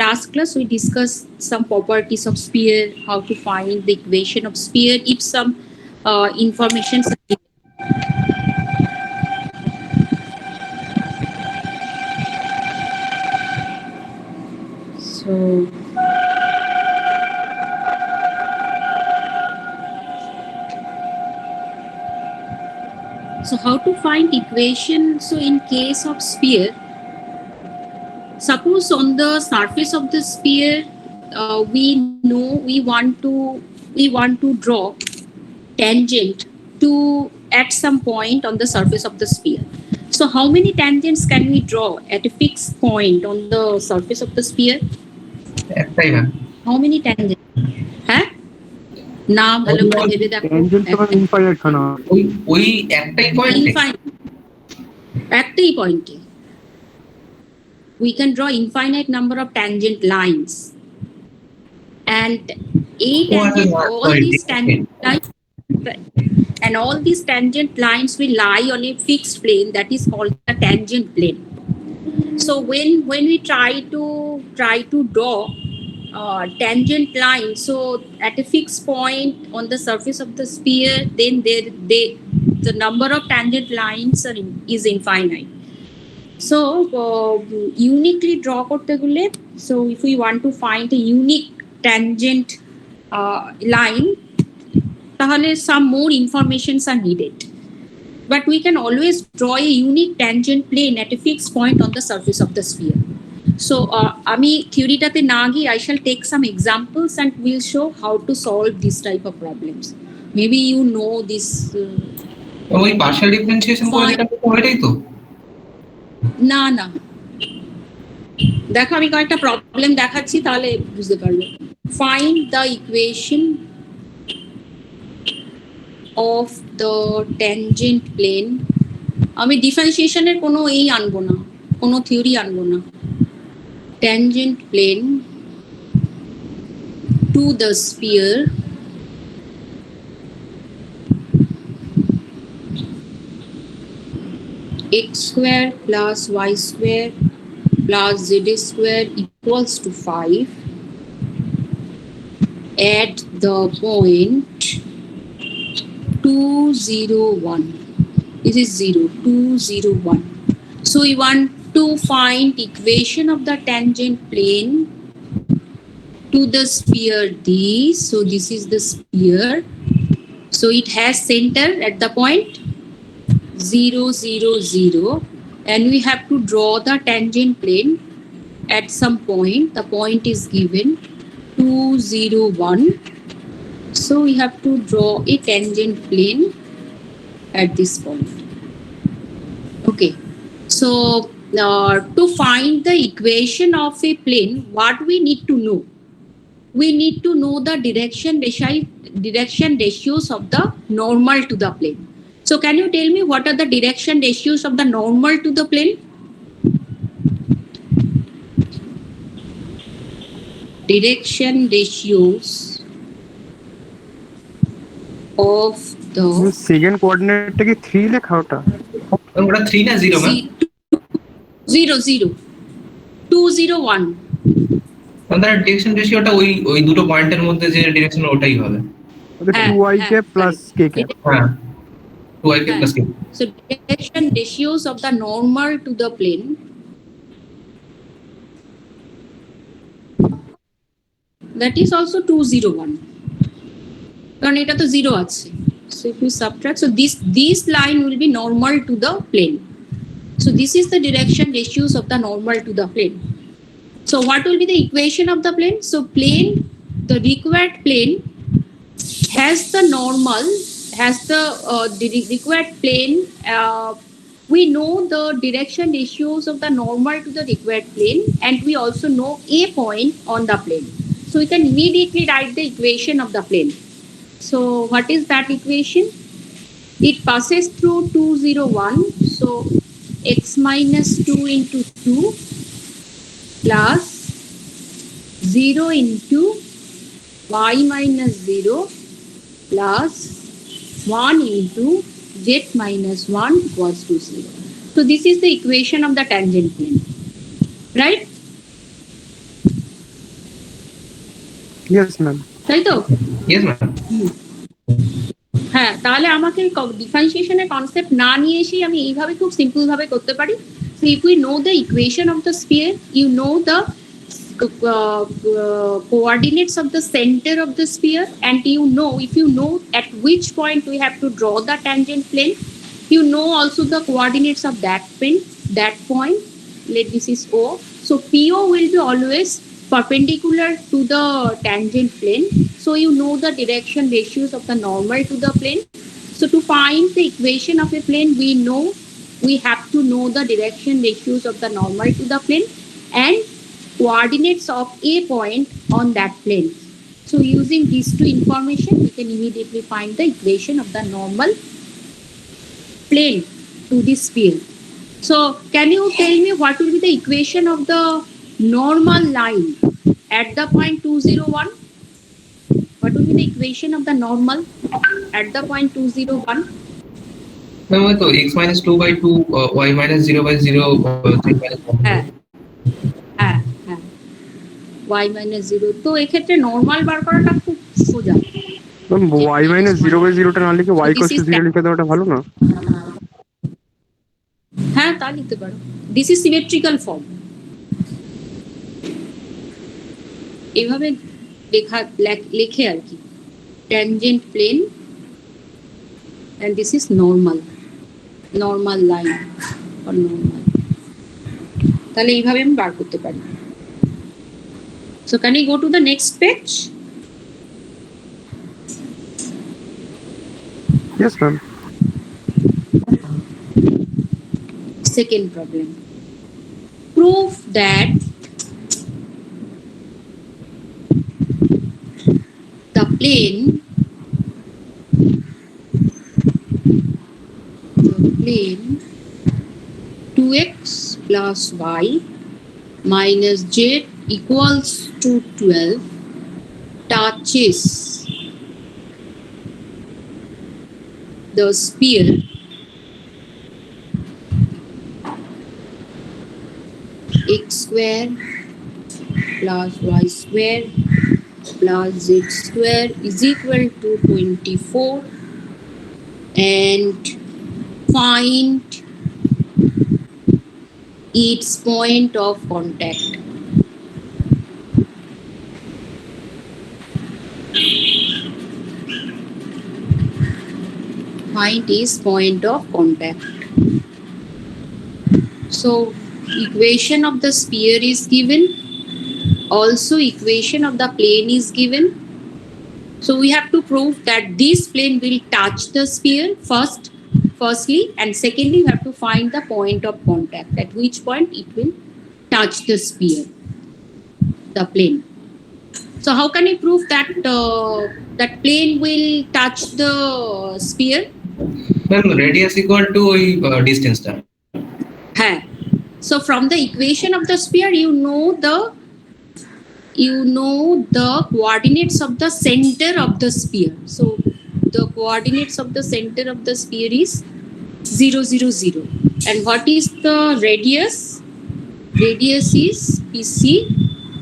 last class we discussed some properties of sphere, how to find the equation of sphere if some information. So how to find equation? So in case of sphere, suppose on the surface of the sphere, we know we want to draw tangent to at some point on the surface of the sphere. So how many tangents can we draw at a fixed point on the surface of the sphere? How many tangents? হ্যাঁ না ভালো করে ভেবে দেখো tangent তো infinite না ওই একটাই পয়েন্টে একটাই পয়েন্টে we can draw infinite number of tangent lines and all these tangent lines will lie on a fixed plane that is called a tangent plane. So when we try to draw tangent line, so at a fixed point on the surface of the sphere, then the number of tangent lines is infinite. So uniquely draw korte gele, so if we want to find a unique tangent line, tahole some more informations are needed, but we can always draw a unique tangent plane at a fixed point on the surface of the sphere. So ami theory tate na gi, I shall take some examples and we'll show how to solve this type of problems. Maybe you know this ওই partial differentiation করে এটা ওইটাই তো না না দেখো আমি কয়েকটা প্রবলেম দেখাচ্ছি তাহলে বুঝতে পারবে। Find the equation of the tangent plane. আমি ডিফারেন্সিয়েশনের কোনো আনবো না, কোনো থিওরি আনবো না। Tangent plane to the sphere x square plus y square plus z square equals to 5 at the point 2, 0, 1. This is 0, 2, 0, 1. So we want to find equation of the tangent plane to the sphere D. So this is the sphere. So it has center at the point 0, 0, 0, and we have to draw the tangent plane at some point. The point is given 2, 0, 1. So we have to draw a tangent plane at this point. Okay, so to find the equation of a plane, what we need to know? We need to know the direction ratios of the normal to the plane. So can you tell me what are the direction ratios of the normal to the plane? Direction ratios of the second কোঅর্ডিনেটটা কি 3 লেখা ওটা? ওটা 3 না 0 না? 0 0 2 0 1। তাহলে direction রেশিওটা ওই দুটো পয়েন্টের মধ্যে যে ডিরেকশন ওটাই হবে। ওটা 2y plus k cap। হ্যাঁ 2y plus k। So direction ratios of the normal to the plane that is also 2 0 1, কারণ এটা তো 0 আছে। So if you subtract, so this line will be normal to the plane. So this is the direction ratios of the normal to the plane. So what will be the equation of the plane? So plane, the required plane has the normal, has the required plane. We know the direction ratios of the normal to the required plane, and we also know a point on the plane. So we can immediately write the equation of the plane. So what is that equation? It passes through 2 0 1. So x minus 2 into 2 plus 0 into y minus 0 plus 1 into z minus 1 equals to 0. So this is the equation of the tangent plane, right? Yes, ma'am. তাই তো? Yes ma'am. হ্যাঁ, তাহলে আমাকে ডিফারেন্সিয়েশনের concept না নিয়ে এসেই আমি এইভাবে খুব সিম্পল ভাবে করতে পারি। So if we know the equation of the sphere, you know the coordinates of the center of the sphere, and if you know at which point we have to draw the tangent plane, you know also the coordinates of that point. Let this is O. So PO will be always perpendicular to the tangent plane. So you know the direction ratios of the normal to the plane. So to find the equation of a plane, we have to know the direction ratios of the normal to the plane and coordinates of a point on that plane. So using these two information, we can immediately find the equation of the normal plane to this sphere. So can you tell me what will be the equation of the normal line at the point 201? What will be the equation of the normal at the point 201? Ma'am ওই তো x minus 2/2 y minus 0/0 3 minus 1। হ্যাঁ হ্যাঁ হ্যাঁ y minus 0, তো এক্ষেত্রে normal বার করাটা খুব সোজা। ম্যাম y minus 0/0 টা না লিখে y equals to 0 লিখে দেওয়াটা ভালো না? হ্যাঁ, তা লিখতে পারো। This is symmetrical form. এভাবে লেখে আর কি, tangent plane and this is normal line or normal, তাহলে এইভাবে আমি বার করতে পারি। So can you go to the next page? Yes, ma'am. Second problem. Prove that the plane 2x plus y minus z equals to 12 touches the sphere x square plus y square plus z square is equal to 24, and find its point of contact. Find its point of contact. So equation of the sphere is given, also equation of the plane is given. So we have to prove that this plane will touch the sphere firstly, and secondly we have to find the point of contact, at which point it will touch the sphere, the plane. So how can you prove that that plane will touch the sphere? Ma'am radius equal to ওই ডিসটেন্সটা। হ্যাঁ, so from the equation of the sphere you know the coordinates of the center of the sphere. So the coordinates of the center of the sphere is 0, 0, 0. And what is the radius? Radius is PC.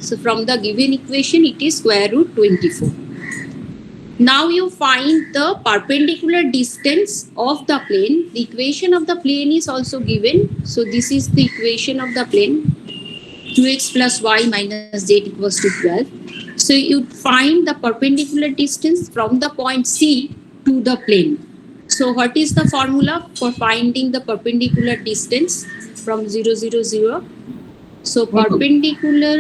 So from the given equation, it is square root 24. Now you find the perpendicular distance of the plane. The equation of the plane is also given. So this is the equation of the plane. 2x plus y minus z equals to 12. So you find the perpendicular distance from the point C to the plane. So what is the formula for finding the perpendicular distance from 0, 0, 0? So perpendicular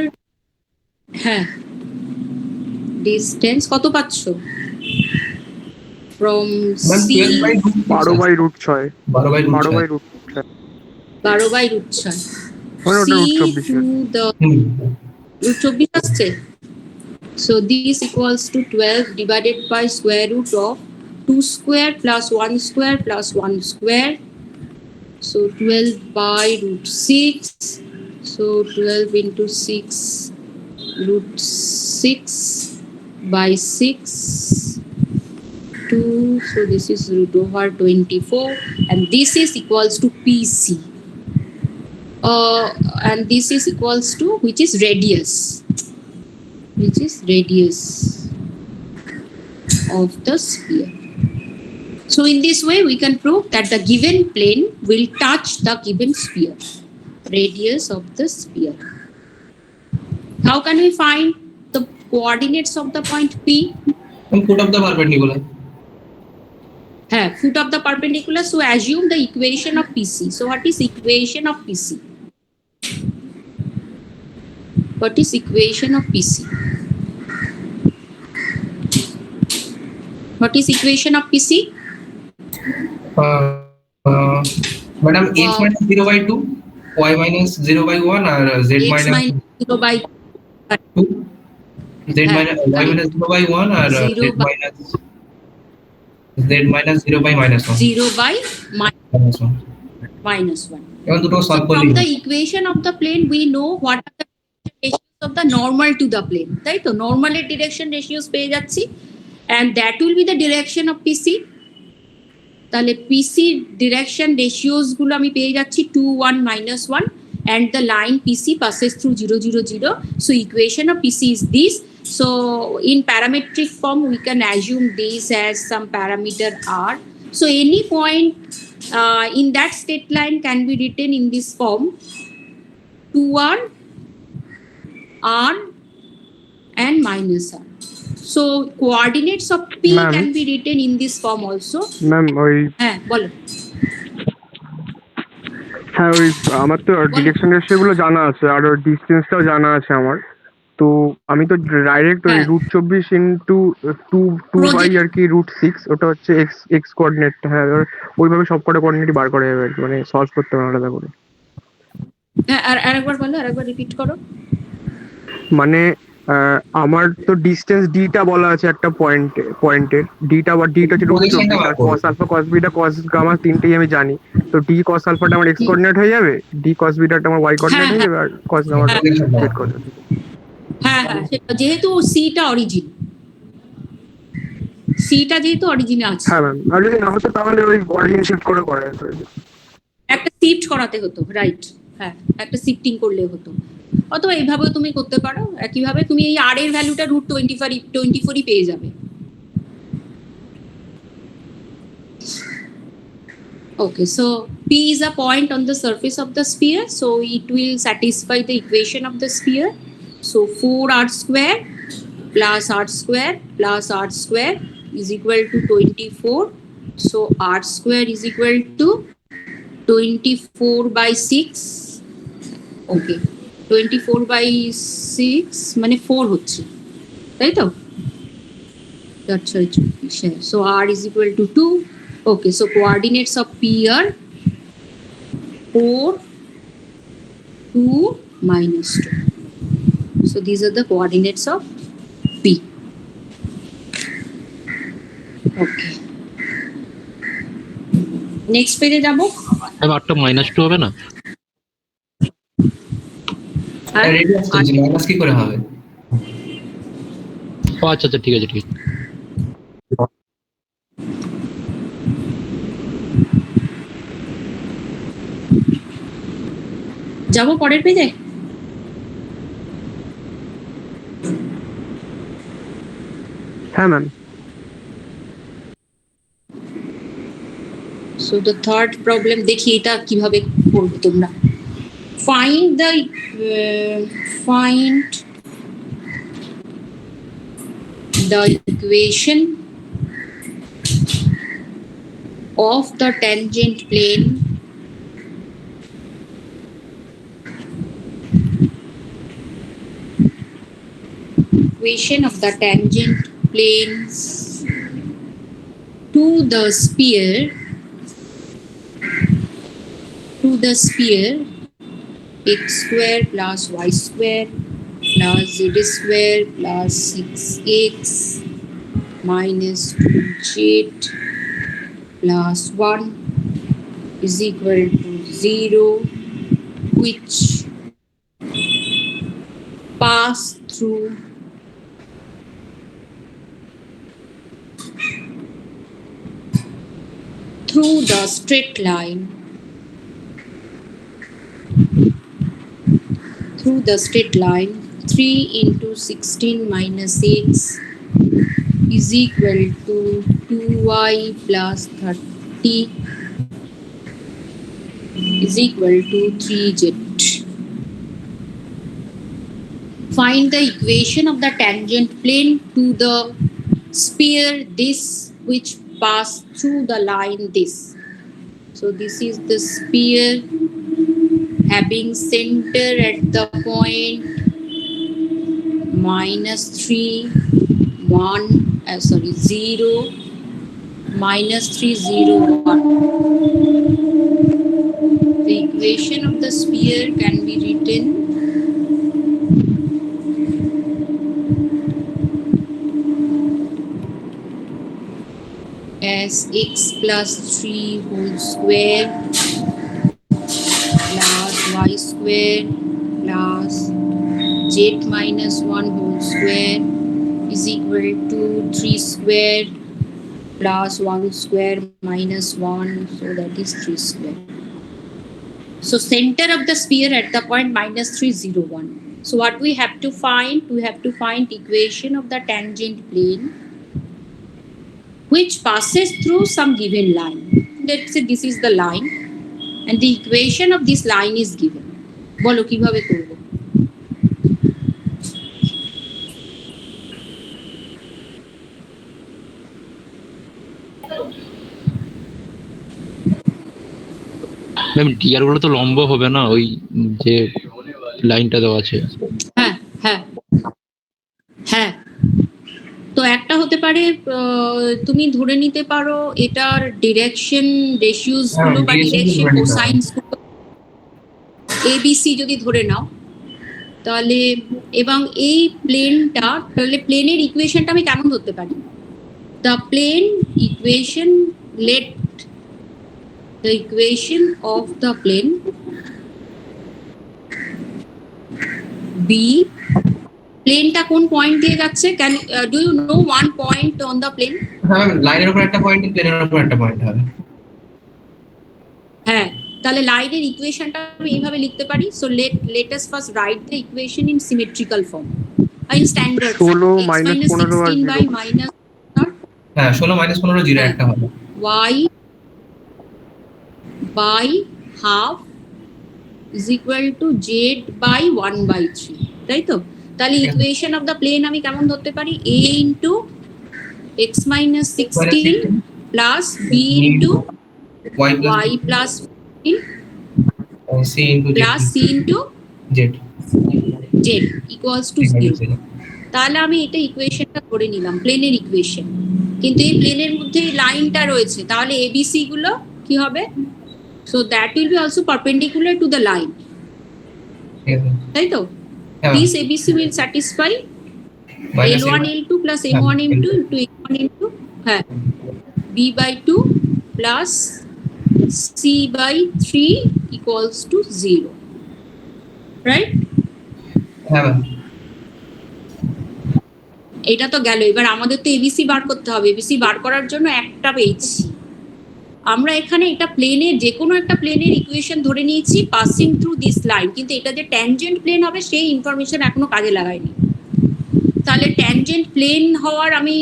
distance কত পাচ্ছ? From C 12/√6 12/√6 C to the √24 আসছে। So this equals to 12 divided by square root of 2 square plus 1 square plus 1 square. So 12/√6. So 12 into 6 √6 by 6 2. So this is √24, and this is equals to PC. And this is equals to, which is radius. Which is radius of the sphere. So in this way, we can prove that the given plane will touch the given sphere, radius of the sphere. How can we find the coordinates of the point P? And foot of the perpendicular. Foot of the perpendicular. So assume the equation of PC. So what is equation of PC? What is equation of PC? What is equation of PC? Madam, x minus 0 by 2, y minus 0 by 1, or z X minus minus 0 by 2, z minus y minus 0 by 1, or z 0 by minus 0 by minus 1. 0 by Minus 1. minus 1. এখন দুটো So solve from করলেই the equation of the plane, we know what are the ratios of the normal to the plane. তাই তো normal এর direction ratios পেয়ে যাচ্ছি, and that will be the direction of PC. তাহলে PC direction ratios গুলো আমি পেয়ে যাচ্ছি 2, 1, -1, and the line PC passes through 0, 0, 0. So equation of PC is this. So in parametric form, we can assume this as some parameter R. So any point in that straight line can be written in this form: 2R, R, and minus R. So coordinates of P Ma'am. can be written in this form also. Ma'am ওই হ্যাঁ বলো। হ্যাঁ ওই আমার তো direction ratio গুলো জানা আছে আর ওর ডিস্টেন্সটাও জানা আছে আমার, তো আমি তো ডাইরেক্ট ওই হ্যাঁ। রুট 24 ইন্টু 2 বাই আর কি রুট 6, ওটা হচ্ছে এক্স কোঅর্ডিনেট। হ্যাঁ ওইভাবে সব কটা কোঅর্ডিনেটই বার করা যাবে আর কি, মানে সলভ করতে হবে আলাদা করে। হ্যাঁ আরেকবার বলো, আরেকবার রিপিট করো। মানে আমার তো ডিস্টেন্স ডিটা বলা আছে একটা পয়েন্টের, ডিটা বা ডিটা হচ্ছে রুট 24 আর cos alpha cos beta cos gamma তিনটেই আমি জানি। তো ডি কস আলফাটা আমার এক্স কোঅর্ডিনেট হয়ে যাবে, ডি কস বিটাটা আমার ওয়াই কোঅর্ডিনেট হয়ে যাবে, আর কস গামাটা জেড কোঅর্ডিনেট। হ্যাঁ যেহেতু সিটা অরিজিন, সিটা যেহেতু অরিজিনে আছে, হ্যাঁ ম্যাম, আর যদি না হতো তাহলে ওই অরিজিন শিফট করে করা যেত। একটা শিফট করাতে হতো, রাইট? হ্যাঁ একটা শিফটিং করলে হতো, অথবা এইভাবেও তুমি করতে পারো। একইভাবে তুমি এই আর এর ভ্যালুটা রুট 24 পেয়ে যাবে। Okay, so P is a point on the surface of the sphere, so it will satisfy the equation of the sphere. So 4r square plus r square plus r square is equal to 24. So r square is equal to 24 by 6. Okay, 24 by 6 মানে 4 হচ্ছে, তাই তো? That's right. So r is equal to 2. Okay, so coordinates of P are 4, 2, -2. So these are the coordinates of P. Okay. Next page যাবো। আরটা -2 হবে না? Radius তো minus কি করে হবে? ও আচ্ছা ঠিক আছে। যাবো পরের পেজে। হ্যাঁ ma'am. So the third problem, দেখি এটা কিভাবে করবে তোমরা। Find the equation of the tangent plane of the tangent planes to the sphere x square plus y square plus z square plus 6x minus 2z plus 1 is equal to 0, which pass through the straight line 3 into 16 minus x is equal to 2y plus 30 is equal to 3z. Find the equation of the tangent plane to the sphere this which pass through the line this. So this is the sphere having center at the point -3 1 0 -3 0 1. The equation of the sphere can be written as x plus 3 whole square plus y square plus z minus 1 whole square is equal to 3 square plus 1 square minus 1, so that is 3 square. So center of the sphere at the point -3 0 1. So what we have to find? We have to find equation of the tangent plane which passes through some given line. Let's say this is the line and the equation of this line is given. বলো কিভাবে করব? Ma'am DR গুলো তো লম্ব হবে না, ওই যে লাইনটা দেওয়া আছে। হ্যাঁ হ্যাঁ হ্যাঁ, তো একটা হতে পারে তুমি ধরে নিতে পারো এটার ডিরেকশন রেশিওস গুলো বা ডিরেকশন কোসাইনস গুলো এবিসি যদি ধরে নাও তাহলে, এবং এই প্লেনটা, তাহলে প্লেনের ইকুয়েশনটা আমি কেমন ধরতে পারি? The plane equation, let the equation of the plane be, প্লেনটা কোন পয়েন্ট দিয়ে যাচ্ছে? Can do you know one point on the plane? হ্যাঁ, লাইনের উপর একটা পয়েন্ট, প্লেনের উপর একটা পয়েন্ট হবে। হ্যাঁ, তাহলে লাইনের ইকুয়েশনটা আমি এইভাবে লিখতে পারি। So let us first right the equation in symmetrical form, in standard 16 minus 15 আর 16 0। হ্যাঁ, 16 - 15 0 একটা হবে। y by half is equal to z by 1/3, তাই তো? তাহলে ইকুয়েশন অফ দ্য প্লেন আমি কেমন ধরতে পারি? a into x minus 16 plus b into y plus 15 c into plus c into z z equals to 0. তাহলে আমি এটা ইকুয়েশনটা ধরে নিলাম, প্লেনের ইকুয়েশন। কিন্তু এই প্লেনের মধ্যে এই লাইনটা রয়েছে, তাহলে এবিসি গুলো কি হবে? So that will be also perpendicular to the line, তাই তো? This ABC will satisfy L1 L2 plus M1 M2 into A1 into হ্যাঁ B/2 plus C/3 equals to 0, right? হ্যাঁ, এটা তো গেল। এবার আমাদের তো এবিসি বার করতে হবে। এবিসি বার করার জন্য একটা পেয়েছি আমরা এখানে, এটা প্লেনের যে কোনো একটা প্লেনের ইকুয়েশন ধরে নিয়েছি পাসিং থ্রু দিস লাইন, কিন্তু এটা যে ট্যানজেন্ট প্লেন হবে সেই ইনফরমেশন এখনো কাজে লাগাইনি। তাহলে ট্যানজেন্ট প্লেন হওয়ার আমি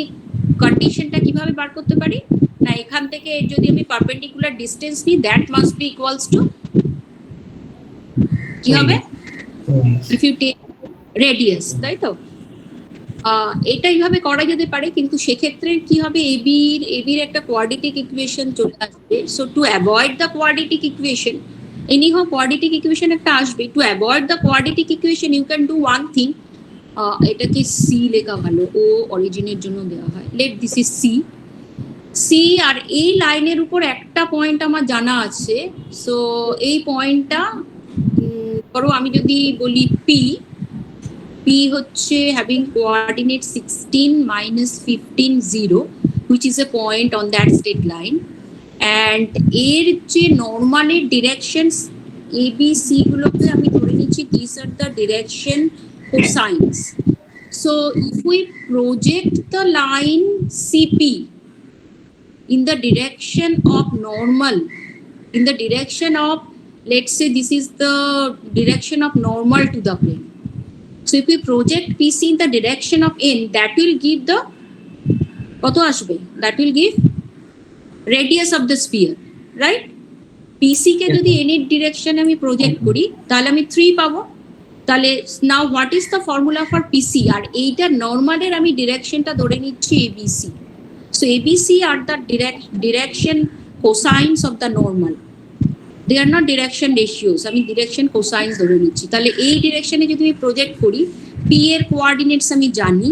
কন্ডিশনটা কিভাবে বার করতে পারি? না, এখান থেকে যদি আমি পারপেন্ডিকুলার ডিসটেন্স নিই, that must be equals to কি হবে? ইফ ইউ টেক রেডিয়াস, তাই তো? এটা এইভাবে করা যেতে পারে, কিন্তু সেক্ষেত্রে কি হবে? এবির একটা কোয়াড্রেটিক ইকুয়েশন চলে আসবে। So to avoid the quadratic equation, anyhow quadratic equation একটা আসবে। To avoid the quadratic equation you can do one thing, এটাকে সি লেখা ভালো, ও অরিজিনের জন্য দেওয়া হয়। Let this is c. C আর এই লাইনের উপর একটা পয়েন্ট আমার জানা আছে। সো এই পয়েন্টটা ধরো আমি যদি বলি পি, P হচ্ছে having coordinate 16 minus 15 0, which is a point on that straight line, and এর যে নরমালের ডিরেকশনস ABC গুলোকে আমি ধরে নিচ্ছি these are the direction cosines. So if we project the line CP in the direction of normal, in the direction of, let's say this is the direction of normal to the plane. So if we project PC in the direction of n, that will give the কত আসবে? That will give radius of the sphere, right? PC কে যদি n এর ডিরেকশনে আমি project করি তাহলে আমি 3 পাবো। তাহলে now what is the formula for PC, আর এইটা নর্মালের আমি ডিরেকশনটা ধরে নিচ্ছি a b c. So a b c are the direction cosines of the normal, they are not direction ratios, আমি ডিরেকশন কোসাইন্স ধরে নিচ্ছি। তাহলে এই ডিরেকশনে যদি আমি প্রজেক্ট করি, পি এর কোঅর্ডিনেটস আমি জানি,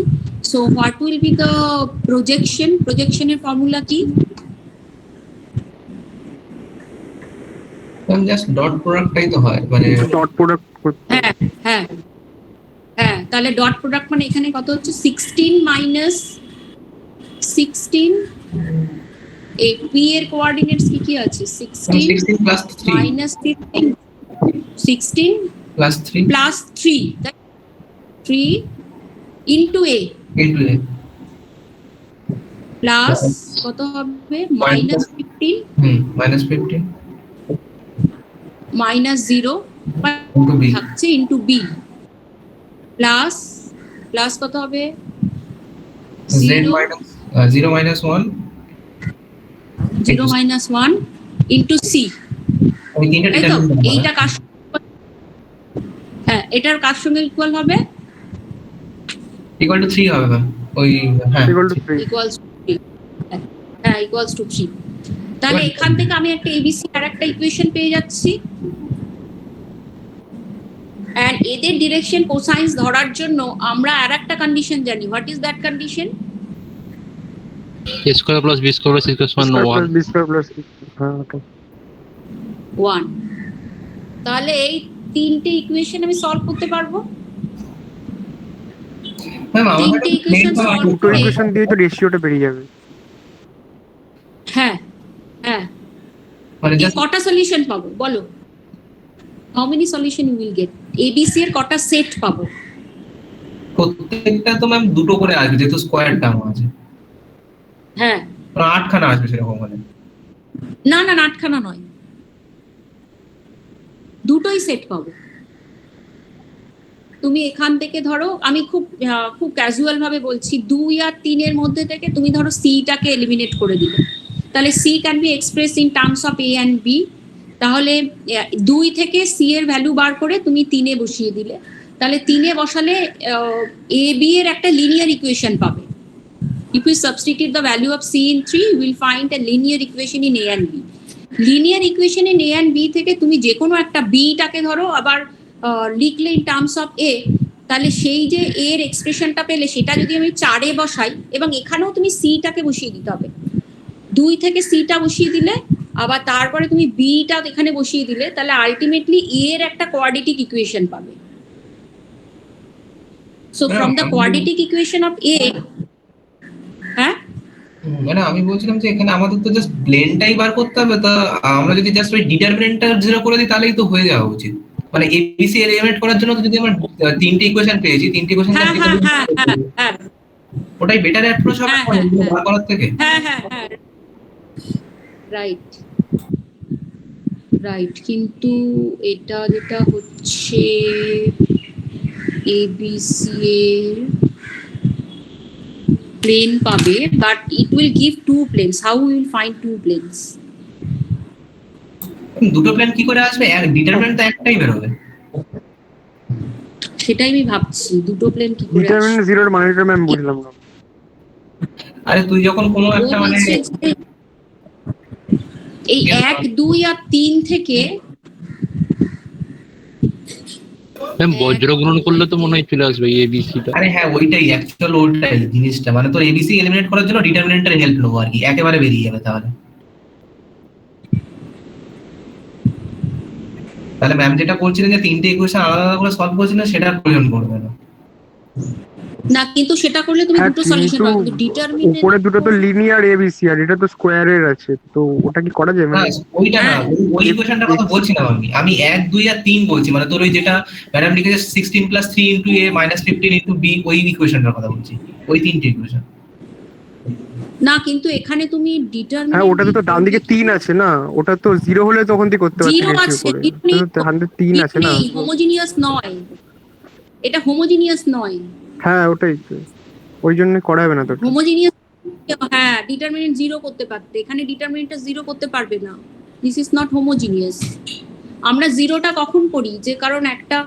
so what will be the প্রজেকশনের ফর্মুলা কি? জাস্ট ডট প্রোডাক্টটাই তো হয়, মানে ডট প্রোডাক্ট। হ্যাঁ হ্যাঁ হ্যাঁ, তাহলে ডট প্রোডাক্ট মানে এখানে কত হচ্ছে 16 মাইনাস 16, এই পি এর কোঅর্ডিনেটস কি কি আছে? 16 16 plus 3 minus 15, 16 plus 3 plus 3, 3 into a into a plus কত হবে? Minus 15 minus 15 minus 0 into b থাকছে ইনটু বি প্লাস প্লাস কত হবে? z 0 minus 0 minus 1 0 minus 1 into c. ওই তিনটা তাই তো? ডিটারমিনেন্ট এইটা কার হ্যাঁ, এটার কার সঙ্গে ইকুয়াল হবে? ইকুয়াল টু 3 হবে ম্যাম। ওই হ্যাঁ ইকুয়াল টু 3। ইকুয়ালস টু 3, হ্যাঁ ইকুয়ালস টু 3। তাহলে এখান থেকে আমি একটা এবিসি আর একটা ইকুয়েশন পেয়ে যাচ্ছি, এন্ড এদের ডিরেকশন কোসাইন্স ধরার জন্য আমরা আর একটা কন্ডিশন জানি। What is that condition? a square plus b square plus c square সমান 1। বি স্কয়ার প্লাস হ্যাঁ ওকে 1। তাহলে এই তিনটে ইকুয়েশন আমি সলভ করতে পারবো। ম্যাম আমার তিনটে ইকুয়েশন সলভ দুটো করে, ইকুয়েশন দিয়ে তো রেশিওটা বেরিয়ে যাবে। হ্যাঁ হ্যাঁ, মানে এই জাস্ট কটা সলিউশন পাবো বলো? How many solution you will get? ABC এর কটা সেট পাবো? প্রত্যেকটা তো ম্যাম দুটো করে আসবে, যেহেতু স্কয়ার টার্ম আছে, হ্যাঁ, মানে 8 খানা আসবে সেরকম মানে। না না, আটখানা নয়, দুটোই সেট পাবো। তুমি এখান থেকে ধরো, আমি খুব ক্যাজুয়াল ভাবে বলছি, 2 আর 3 এর মধ্যে থেকে তুমি ধরো সিটাকে এলিমিনেট করে দিলে, তাহলে C can be express in terms of A and B. তাহলে 2 থেকে সি এর ভ্যালু বার করে তুমি 3 এ বসিয়ে দিলে, তাহলে 3 এ বসালে এ বি এর একটা লিনিয়ার ইকুয়েশন পাবে। If you substitute the value of c in 3, you will find a linear equation in a and b. Linear equation in a and b থেকে তুমি যে কোনো একটা b টাকে ধরো আবার লিখলে in terms of a, তাহলে সেই যে a এর এক্সপ্রেশনটা পেলে সেটা যদি আমি 4 এ বসাই, এবং এখানেও তুমি c টাকে বসিয়ে দিতে হবে। 2 থেকে c টা বসিয়ে দিলে, আবার তারপরে তুমি b টা এখানে বসিয়ে দিলে, তাহলে আলটিমেটলি a এর একটা কোয়াড্রেটিক ইকুয়েশন পাবে। So from the quadratic equation of a, হ্যাঁ মানে আমি বলছিলাম যে এখানে আমাদের তো জাস্ট প্লেনটাই বার করতে হবে, তা আমরা যদি জাস্ট ওই ডিটারমিনেন্টটা 0 করে দিই তাহলেই তো হয়ে যাওয়া উচিত। মানে এবিসি এলিমিনেট করার জন্য তো যদি আমরা তিনটে ইকুয়েশন পেয়েছি, তিনটে ইকুয়েশন হ্যাঁ হ্যাঁ হ্যাঁ হ্যাঁ হ্যাঁ ওটাই বেটার অ্যাপ্রোচ হবে হ্যাঁ, হ্যাঁ, হ্যাঁ। বার করার থেকে। হ্যাঁ হ্যাঁ হ্যাঁ, রাইট রাইট। কিন্তু এটা যেটা হচ্ছে এবিসি এর প্লেন পাবে, but it will give 2 planes. How will find 2 planes? দুটো প্লেন কি করে আসবে? ডিটারমিনেন্ট তো একটাই বের হবে। সেটাই আমি ভাবছি, দুটো প্লেন কি করে ডিটারমিনেন্ট 0 এর মানেটা ম্যাম বুঝলাম না। আরে তুই যখন কোনো একটা মানে এই 1 2 আর 3 থেকে ম্যাম বজ্র গুণন করলে তো মনে হয় চলে আসবে এ বি সি টা। আরে হ্যাঁ ওইটাই অ্যাকচুয়াল ওইটাই জিনিসটা, মানে তোর এবিসি এলিমিনেট করার জন্য ডিটারমিনেন্টের হেল্প নেবো আর কি, একেবারে বেরিয়ে যাবে তাহলে। তাহলে ম্যাম যেটা বলছিলেন যে তিনটে ইকুয়েশন আলাদা আলাদা করে সলভ করছিলেন, সেটার প্রয়োজন পড়বে না। না, কিন্তু সেটা করলে তুমি হ্যাঁ, দুটো সলিউশন পাবে, কিন্তু ডিটারমিনেন্ট উপরে দুটো তো লিনিয়ার এবিসি আর এটা তো স্কোয়ারের আছে, তো ওটা কি করা যায় না মানে? ওইটা না, ওই ইকুয়েশনটার কথা বলছিলাম আমি 1 2 আর 3 বলছি, মানে তোর ওই যেটা ম্যাডাম লিখেছে 16 + 3 * a - 15 * b, ওই ইকুয়েশনটার কথা বলছি, ওই তিনটে ইকুয়েশন। না, কিন্তু এখানে তুমি হ্যাঁ ডিটারমিনেন্ট ওটাতে তো ডান দিকে 3 আছে না, ওটা তো 0 হলে তখন তুই করতে পারছিস 0 রেশিও আছে, করে। তো 3 আছে না, হোমোজিনিয়াস নয়। এটা হোমোজিনিয়াস নয়। হ্যাঁ ওটাই তো, ওই জন্য করা হবে না তো ওটা। হোমোজিনিয়াস, হ্যাঁ ডিটারমিনেন্ট 0 করতে পারতে, এখানে ডিটারমিনেন্টটা 0 করতে পারবে না। This is not homogeneous. আমরা 0টা কখন করি, যে কারণ একটা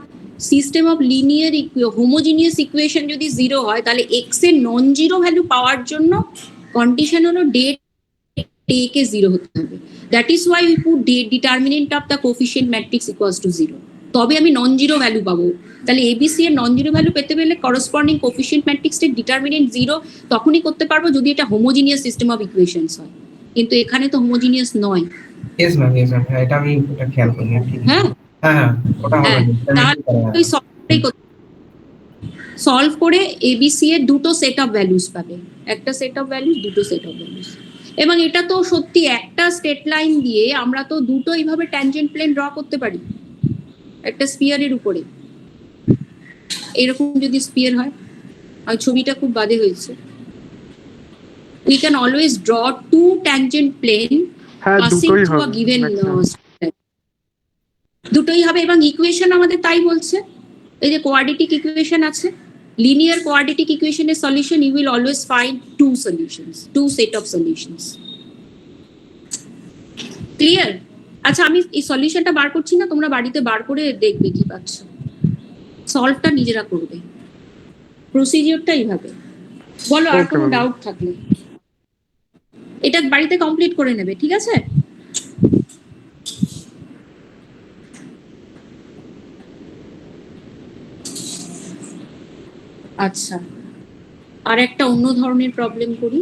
system of linear homogeneous equation যদি 0 হয়, তাহলে এক্স এর নন জিরো ভ্যালু পাওয়ার জন্য কন্ডিশন হলো ডেট a কে 0 হতে হবে। That is why we put determinant of the coefficient matrix equals to 0, তবে আমি নন জিরো ভ্যালু পাবো। তাহলে এবিসি এর নন জিরো ভ্যালু পেতে গেলে করসপন্ডিং কোফিশিয়েন্ট ম্যাট্রিক্সের ডিটারমিনেন্ট 0 তখনই করতে পারবো যদি এটা হোমোজিনিয়াস সিস্টেম অফ ইকুয়েশনস হয়, কিন্তু এখানে তো হোমোজিনিয়াস নয়। ইয়েস ম্যাম, ইয়েস ম্যাম, এটা আমি ওটা খেয়াল করিনি। হ্যাঁ হ্যাঁ হ্যাঁ, ওটা হবে হ্যাঁ, না। তাহলে ওই সলভ করে এবিসি এর দুটো সেট অফ ভ্যালুস পাবে, একটা সেট অফ ভ্যালুস, দুটো সেট অফ ভ্যালুস। এবং এটা তো সত্যি, একটা স্ট্রেট লাইন দিয়ে আমরা তো দুটো এইভাবে ট্যানজেন্ট প্লেন ড্র করতে পারি একটা স্পিয়ারের উপরে। এরকম যদি স্পিয়ার হয়, আর ছবিটা খুব বাজে হয়েছে, we can always draw two tangent plane হ্যাঁ passing দুটোই through a হবে given maximum। দুটোই হবে। এবং ইকুয়েশন আমাদের তাই বলছে, এই যে কোয়াড্রেটিক ইকুয়েশন আছে, লিনিয়ার কোয়াড্রেটিক ইকুয়েশনের solution you will always find two solutions, two set of solutions. Clear? আচ্ছা আমি এই সলিউশনটা বার করছি না, তোমরা বাড়িতে বার করে দেখবে কি পাচ্ছ, সলভটা নিজেরা করবে, প্রসিজিওরটা এইভাবে। বলো আর Okay, কোনো ma'am. ডাউট থাকলে এটা বাড়িতে কমপ্লিট করে নেবে, ঠিক আছে? আচ্ছা, আর একটা অন্য ধরনের প্রবলেম করি।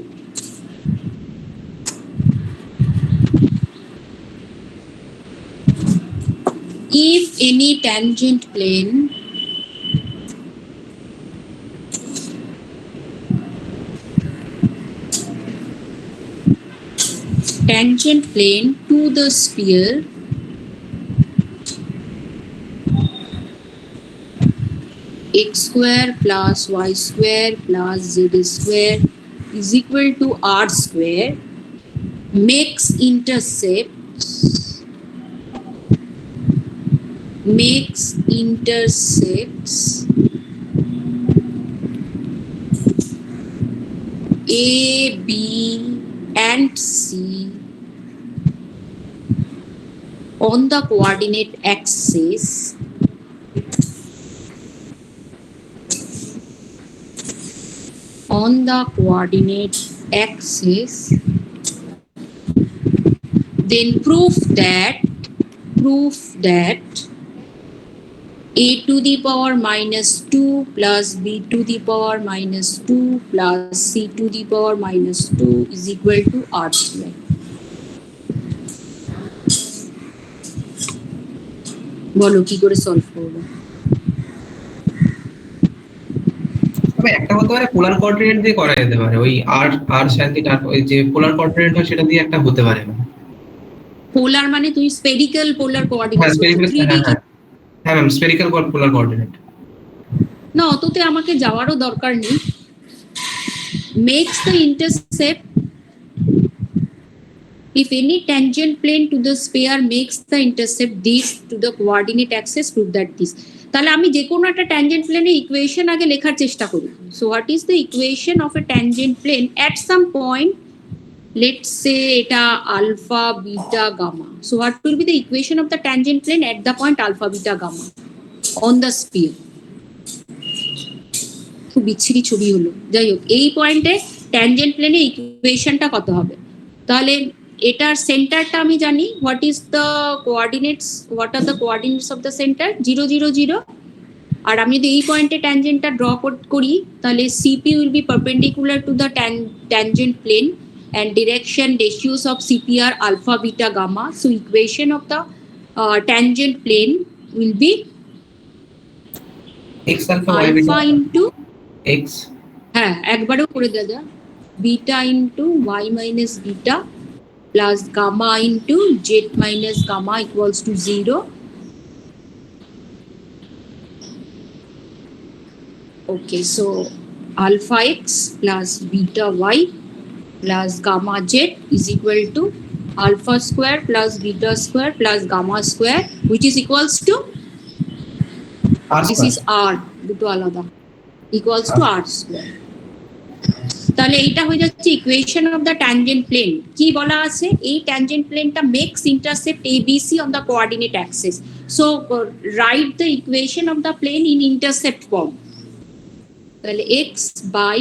If any tangent plane to the sphere x square plus y square plus z square is equal to r square makes intercepts A, B and C on the coordinate axis then prove that a to the power minus 2 plus b to the power minus 2 plus c to the power minus 2 is equal to r square. বলো কি করে solve করবো? তবে একটা হতে পারে polar coordinate দিয়ে করা যেতে পারে, ওই আর শান্তিটা ওই যে পোলার কোঅর্ডিনেট হয় সেটা দিয়ে একটা হতে পারে। পোলার মানে তুমি স্ফেরিক্যাল পোলার হ্যাঁ কোঅর্ডিনেট, স্ফেরিক্যাল, 3D হ্যাঁ ম্যাম স্ফেরিক্যাল পোলার কোঅর্ডিনেট। না অততে আমাকে যাওয়ারও দরকার নেই। Makes the intercept, if any tangent plane to the sphere makes the intercept this to the coordinate axis, prove that this. তাহলে আমি যে কোনো একটা ট্যানজেন্ট প্লেনের ইকুয়েশন আগে লেখার চেষ্টা করি। So what is the equation of a tangent plane at some point, let's say এটা alpha beta gamma. So what will be the equation of the tangent plane at the point alpha beta gamma on the sphere? খুব বিচ্ছিরি ছবি হলো, যাই হোক এই পয়েন্টে tangent প্লেনে ইকুয়েশনটা কত হবে? তাহলে এটার সেন্টারটা আমি জানি, what is the coordinates, what are the coordinates of the center? 0 0 0। আর আমি যদি এই পয়েন্টে ট্যানজেন্টটা ড্র করি, তাহলে CP will be perpendicular to the tangent plane and direction ratios of CP are alpha beta gamma. So equation of the tangent plane will be x alpha y alpha beta into x, হ্যাঁ একবারও করে দাদা, beta into y minus beta plus gamma into z minus gamma equals to 0। Okay, so alpha x plus beta y plus gamma z is equal to alpha square plus beta square plus gamma square, which is equals to r this square. is r দুটো আলাদা, equals to R square. তাহলে এইটা হয়ে যাচ্ছে equation of the tangent plane. কি বলা আছে, এই ট্যানজেন্ট প্লেনটা makes intercept ABC on the coordinate axis. So write the equation of the plane in intercept form. তাহলে x by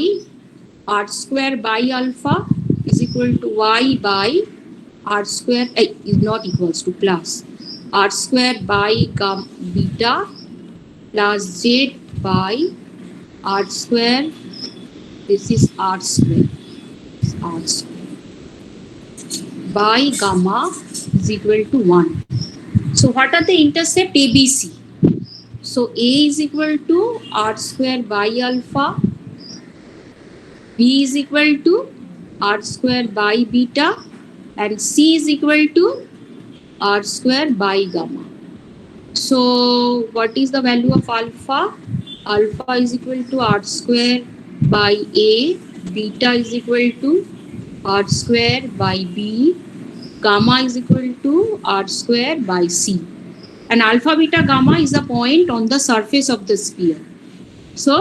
r square by alpha is equal to y by r square is not equals to plus r square by beta plus z by r square, this is r square, by gamma is equal to 1. So what are the intercept ABC? So A is equal to r square by alpha, B is equal to r square by beta, and C is equal to r square by gamma. So what is the value of alpha? Alpha is equal to r square by A, beta is equal to r square by B, gamma is equal to r square by C. And alpha, beta, gamma is a point on the surface of the sphere. So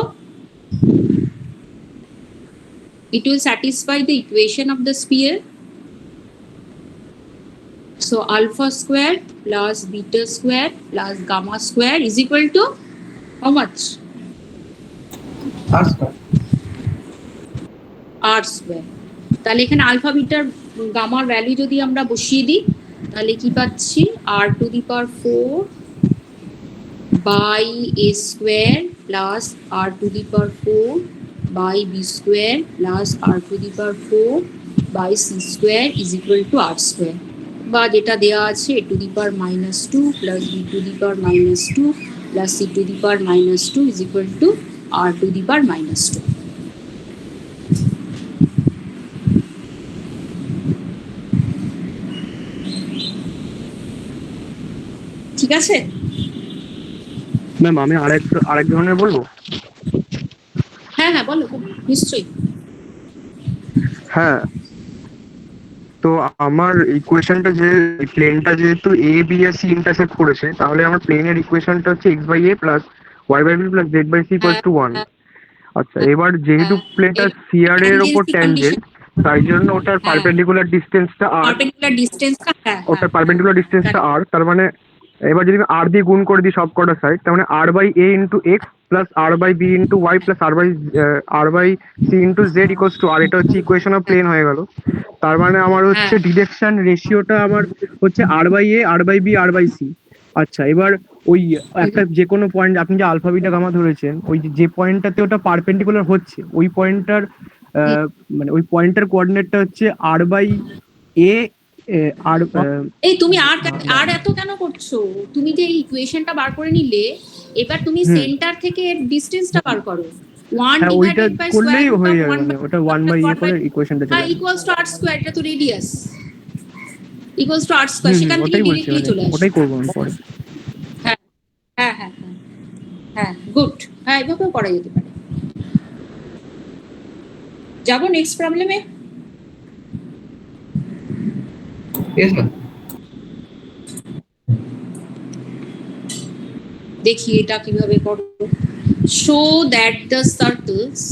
it will satisfy the equation of the sphere. So alpha square plus beta square plus gamma square is equal to how much? R square. R square. তাহলে এখানে alpha bitter গামার value যদি আমরা বসিয়ে দিই তাহলে কি পাচ্ছি, r to the power 4 by a square plus r to the power 4 by b square plus r to the power 4 by c square is equal to r square, বা যেটা দেওয়া আছে a to the power -2 plus b to the power -2 plus c to the power -2 is equal to r to the power -2. ঠিক আছে? Ma'am আমি আরেক ধরনের বলবো। হ্যাঁ হ্যাঁ বলো, নিশ্চয়ই। হ্যাঁ, তো আমার ইকুয়েশনটা যে প্লেনটা যেহেতু এ বি আর সি ইন্টারসেক্ট করেছে, তাহলে আমার প্লেনের ইকুয়েশনটা হচ্ছে x by A plus y by B plus z by C equals to 1। আচ্ছা, এবার যেহেতু প্লেনটা সিআর এর উপর ট্যানজেন্ট, তাই জন্য ওটার পারপেন্ডিকুলার ডিসটেন্সটা আর, পারপেন্ডিকুলার ডিসটেন্সটা ওটার পারপেন্ডিকুলার ডিসটেন্সটা আর, তার মানে এবার যদি আমি আর দিয়ে গুণ করে দিই সব কটা সাইড, তার মানে r by a into x plus r by b into y plus r by c into z equals to r. এটা হচ্ছে ইকুয়েশন অফ প্লেন হয়ে গেল। তার মানে আমার হচ্ছে ডিরেকশন রেশিওটা আমার হচ্ছে r by a, r by b, r by c. আচ্ছা, এবার ওই একটা যে কোনো পয়েন্ট আপনি যে আলফা বিটা গামা ধরেছেন, ওই যে পয়েন্টটাতে ওটা পারপেন্ডিকুলার হচ্ছে, ওই পয়েন্টটার মানে ওই পয়েন্টের কোঅর্ডিনেটটা হচ্ছে আর বাই এ আর। এই তুমি আর এত কেন করছো? তুমি যে ইকুয়েশনটা বার করে নিলে, এবার তুমি সেন্টার থেকে ডিসটেন্সটা বার করো। 1 হ্যাঁ, ওইটা ডিভাইডেড বাই করলেই স্কয়ার হয়ে যাবে, মানে ওটা 1 বাই এ করে ইকুয়েশনটা চলে যাবে। ইকুয়ালস টু আর স্কয়ার, এটা তো radius equals to r square, সেখান থেকে ওটাই বলছি, ডিরেক্টলি চলে আসে। ওটাই করবো আমি পরে। হ্যাঁ হ্যাঁ হ্যাঁ হ্যাঁ, গুড। হ্যাঁ, এভাবেও করা যেতে পারে। যাবো নেক্সট প্রবলেমে। Yes ma'am. দেখি এটা কিভাবে করব। Show that the circles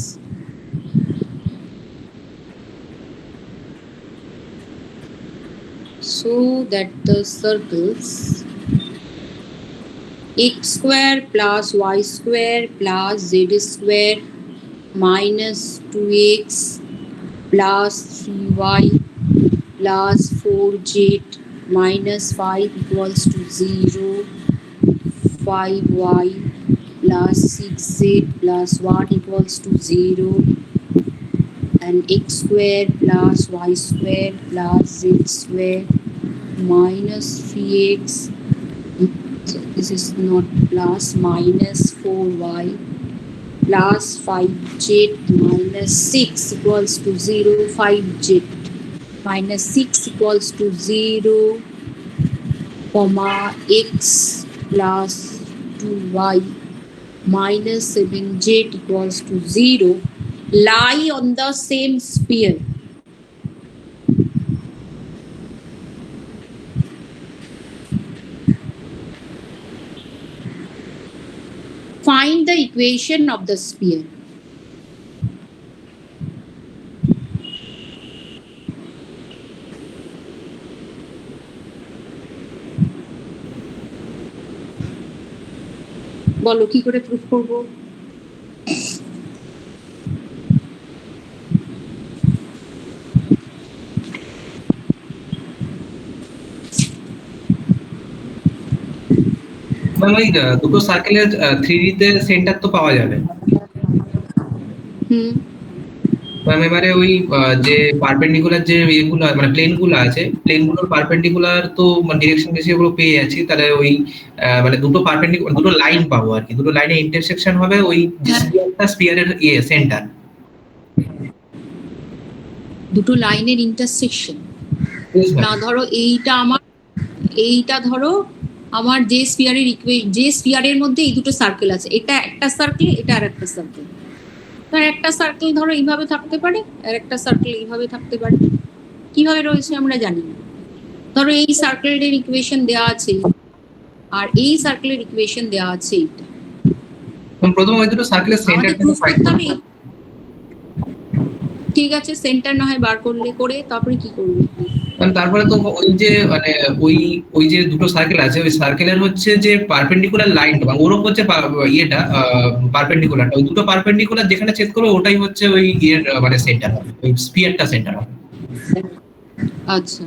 x square plus y square plus z square minus 2x plus 3y plus 4z minus 5 equals to 0, 5y plus 6z plus 1 equals to 0, and x square plus y square plus z square minus 3x, so this is not plus, minus 4y plus 5z minus 6 equals to 0, 5z minus 6 equals to 0, comma x plus 2y minus 7z equals to 0 lie on the same sphere. find the equation of the sphere. বলো কি করে proof করব? Ma'am ওই দুটো সার্কেলের 3D তে centre তো পাওয়া যাবে। হুম, ম্যাম এবারে ওই যে পারপেন্ডিকুলার যে ইয়েগুলো মানে প্লেনগুলো আছে, প্লেনগুলোর পারপেন্ডিকুলার তো ডিরেকশন বেশি ওগুলো পেয়ে যাচ্ছি, তাহলে ওই মানে দুটো পারপেন্ডিকুলার দুটো লাইন পাবো আর কি, দুটো লাইনের ইন্টারসেকশন হবে ওই যে স্পিয়ারের ইয়ে সেন্টার। দুটো লাইনের ইন্টারসেকশন না, ধরো এইটা ধরো আমার যে স্পিয়ারের যে স্পিয়ারের মধ্যে এই দুটো সার্কেল আছে, এটা একটা সার্কেল, এটা আর একটা সার্কেল। তার একটা সার্কেল ধরো এইভাবে থাকতে পারে, আর একটা সার্কেল এইভাবে থাকতে পারে। কিভাবে রয়েছে আমরা জানি না। ধরো এই সার্কেলের ইকুয়েশন দেওয়া আছে আর এই সার্কেলের ইকুয়েশন দেওয়া আছে এইটা। প্রথমে ওই দুটো সার্কেলের সেন্টারটা ফাইন্ড করতে হবে। ঠিক আছে, সেন্টার না হয় বার করে তারপরে কি করবে? তারপরে তো ওই যে মানে ওই যে দুটো সার্কেল আছে, ওই সার্কেলের হচ্ছে যে পারপেন্ডিকুলার লাইনটা বা ওর উপর যে ইয়েটা পারপেন্ডিকুলারটা, ওই দুটো পারপেন্ডিকুলার যেখানে ছেদ করবে ওটাই হচ্ছে ওই ইয়ের মানে সেন্টার হবে, ওই স্পিয়ারটা সেন্টার হবে। আচ্ছা,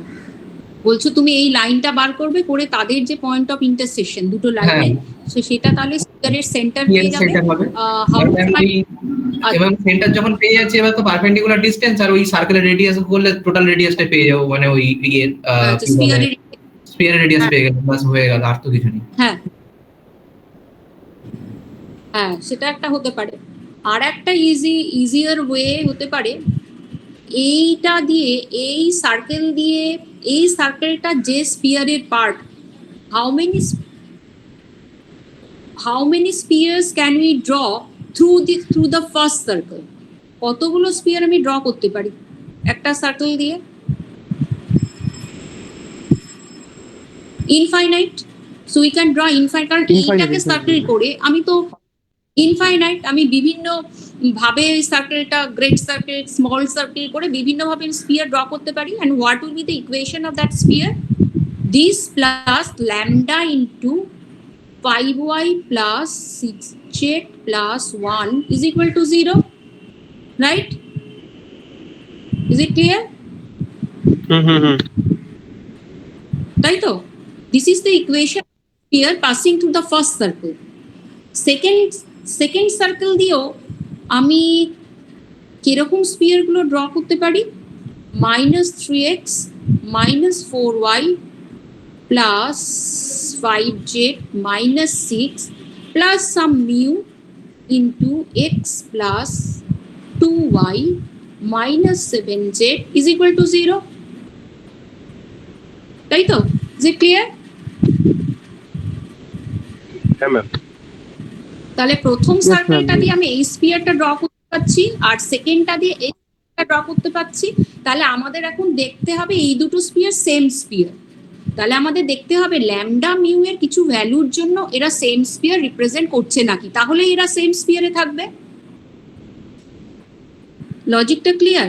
বলছো তুমি এই লাইনটা বার করবে, করে তাদের যে পয়েন্ট অফ ইন্টারসেকশন দুটো লাইনে, সো সেটা তাহলে স্পিয়ারের সেন্টার পেয়ে যাবে। এবং সেন্টার যখন পেয়ে যাচ্ছে, এবার তো পারপেন্ডিকুলার ডিসটেন্স আর ওই সার্কেলের রেডিয়াস করলে টোটাল রেডিয়াসটা পেয়ে যাবো, মানে ওই স্পিয়ারের রেডিয়াস পেয়ে গেল, বাস হয়ে গেল, আর তো কিছু নেই। হ্যাঁ হ্যাঁ, সেটা একটা হতে পারে। আর একটা ইজিয়ার ওয়ে হতে পারে, এইটা দিয়ে এই সার্কেল দিয়ে এই সার্কেলটা যে স্পিয়ারের part, how many spheres can we draw through the first circle? কতগুলো স্পিয়ার আমি ড্র করতে পারি একটা সার্কেল দিয়ে? Infinite. So we can draw infinite, কারণ এইটাকে সার্কেল করে আমি তো ইনফাইনাইট, আমি বিভিন্ন ভাবে সার্কেলটা গ্রেট সার্কেল, স্মল সার্কেল করে বিভিন্ন ভাবে স্পিয়ার ড্র করতে পারি। And what will be the equation of that sphere? This plus lambda into 5y plus 6z plus 1 is equal to 0, right? Is it clear? তাই তো? This is the equation here passing through the first circle. Second circle দিয়েও আমি কিরকম spear গুলো draw করতে পারি? -3x minus 4y plus 5z minus 6 plus some mu into x plus 2y minus 7z is equal to 0. তাই তো? Is it clear? হ্যাঁ ma'am. তাহলে প্রথম সার্কেলটা দিয়ে আমি এই স্পিয়ারটা ড্র করতে পারছি, আর সেকেন্ডটা দিয়ে এই স্পিয়ারটা ড্র করতে পারছি। তাহলে আমাদের এখন দেখতে হবে এই দুটো স্পিয়ার সেম স্পিয়ার। তাহলে আমাদের দেখতে হবে ল্যামডা মিউ এর কিছু ভ্যালুর জন্য এরা সেম স্পিয়ার রিপ্রেজেন্ট করছে নাকি, তাহলে এরা সেম স্পিয়ারে থাকবে। লজিকটা clear?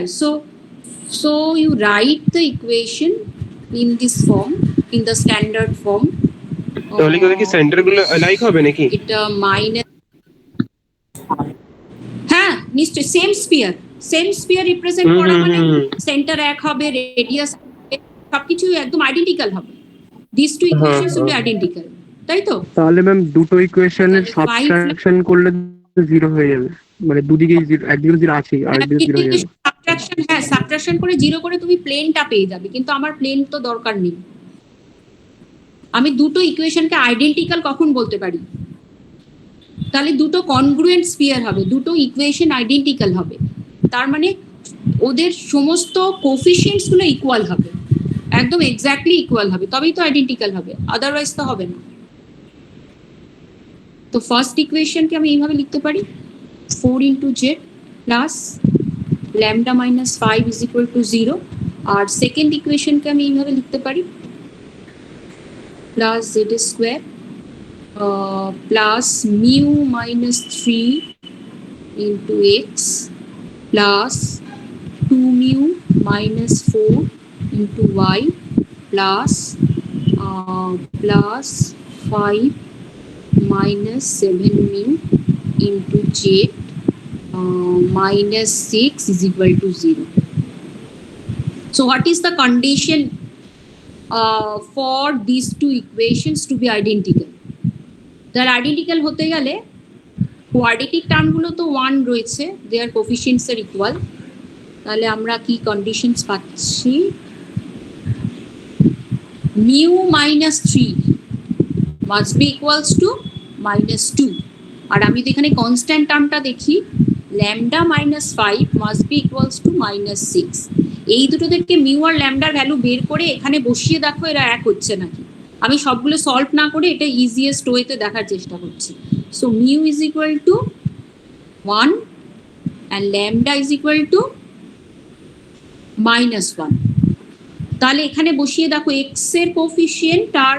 So you write the equation in this form, in the standard form. তাহলে কি সেন্টারগুলো লাইক হবে নাকি? এটা মাইনাস, হ্যাঁ নিশ্চয়ই সেম স্পিয়ার রিপ্রেজেন্ট করা মানে সেন্টার এক হবে, রেডিয়াস সবকিছু একদম আইডেন্টিক্যাল হবে। This two equations will be identical, তাই তো? তাহলে ম্যাম দুটো ইকুয়েশনের সাবট্রাকশন করলে 0 হয়ে যাবে, মানে দুদিকেই 0, একদিকে 0 আছে আর একদিকে 0 হয়ে যাবে। সাবট্রাকশন করে 0 করে তুমি প্লেনটা পেয়ে যাবে, কিন্তু আমার প্লেন তো দরকার নেই। আমি দুটো ইকুয়েশনকে আইডেন্টিক্যাল কখন বলতে পারি? তাহলে দুটো কনগ্রুয়েন্ট স্পিয়ার হবে, দুটো ইকুয়েশন আইডেন্টিক্যাল হবে, তার মানে ওদের সমস্ত কোফিশিয়েন্টস গুলো ইকুয়াল হবে, একদম এক্স্যাক্টলি ইকুয়াল হবে, তবেই তো আইডেন্টিক্যাল হবে, আদারওয়াইজ তো হবে না। তো ফার্স্ট ইকুয়েশনকে আমি এইভাবে লিখতে পারি, 4 into z plus lambda minus 5 is equal to 0। আর সেকেন্ড ইকুয়েশনকে আমি এইভাবে লিখতে পারি, plus z square plus mu minus 3 into x plus 2 mu minus 4 into y plus 5 minus 7 mu into z minus 6 is equal to 0. So what is the condition for these two equations to be identical? তাহলে identical হতে গেলে quadratic টার্মগুলো তো 1 রয়েছে, দেয়ার কোফিশিয়েন্টস আর equal. তাহলে আমরা কি conditions পাচ্ছি? Mu minus 3 must be equals to minus 2, আর আমি তো এখানে কনস্ট্যান্ট টার্মটা দেখি, lambda minus 5 must be equals to minus 6। এই দুটো থেকে মিউ আর ল্যামডার ভ্যালু বের করে এখানে বসিয়ে দেখো এরা এক হচ্ছে নাকি। আমি সবগুলো সলভ না করে এটা ইজিয়েস্ট ওয়েতে দেখার চেষ্টা করছি। So mu is equal two 1 and lambda is equal two minus 1। তাহলে এখানে বসিয়ে দেখো এক্স এর কোফিশিয়েন্ট আর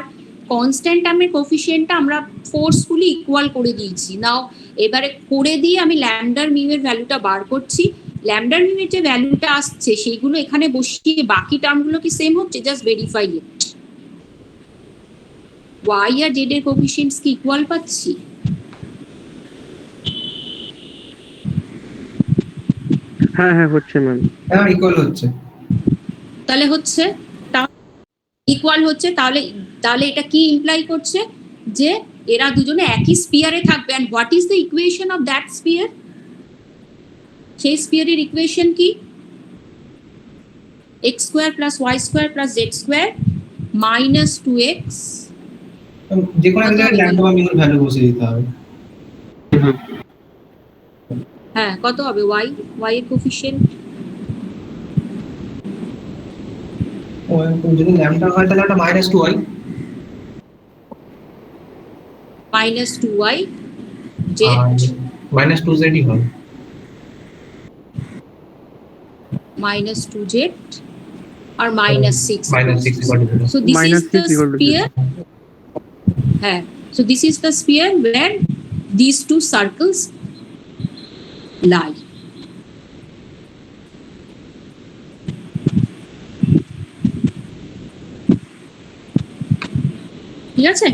কনস্ট্যান্ট টার্মের কোফিশিয়েন্টটা আমরা ফোর্সফুলি ইকুয়াল করে দিয়েছি। নাও এবারে করে দিয়ে আমি ল্যামডার মিউ এর ভ্যালুটা বার করছি। ল্যামডার মিউ এর যে ভ্যালুটা আসছে সেইগুলো এখানে বসিয়ে বাকি টার্মগুলো কি সেম হচ্ছে, জাস্ট ভেরিফাই ইট। ওয়াই আর জেড এর কোফিশিয়েন্টস কি ইকুয়াল পাচ্ছি? হ্যাঁ হ্যাঁ হচ্ছে ম্যাম। হ্যাঁ ইকুয়াল হচ্ছে। তাহলে হচ্ছে ইকুয়াল হচ্ছে, তাহলে তাহলে এটা কি ইমপ্লাই করছে যে এরা দুজনে একই স্পিয়ারে থাকবে। And what is the equation of that sphere? সেই স্পিয়ারের ইকুয়েশন কি? x square plus y square plus z square minus 2x। যে কোনো একটা জায়গায় ল্যামডা বা মিউ এর ভ্যালু বসিয়ে দিতে হবে। হ্যাঁ, কত হবে y? y এর কোফিশিয়েন্ট যদি ল্যামডা হয় তাহলে ওটা minus 2y। Minus 2y z minus 2z ই হবে। minus 2z or minus 6. Minus 6 equal to 0. So this Minus is the 6 equal to sphere. So this is the sphere where these two circles lie. ঠিক আছে?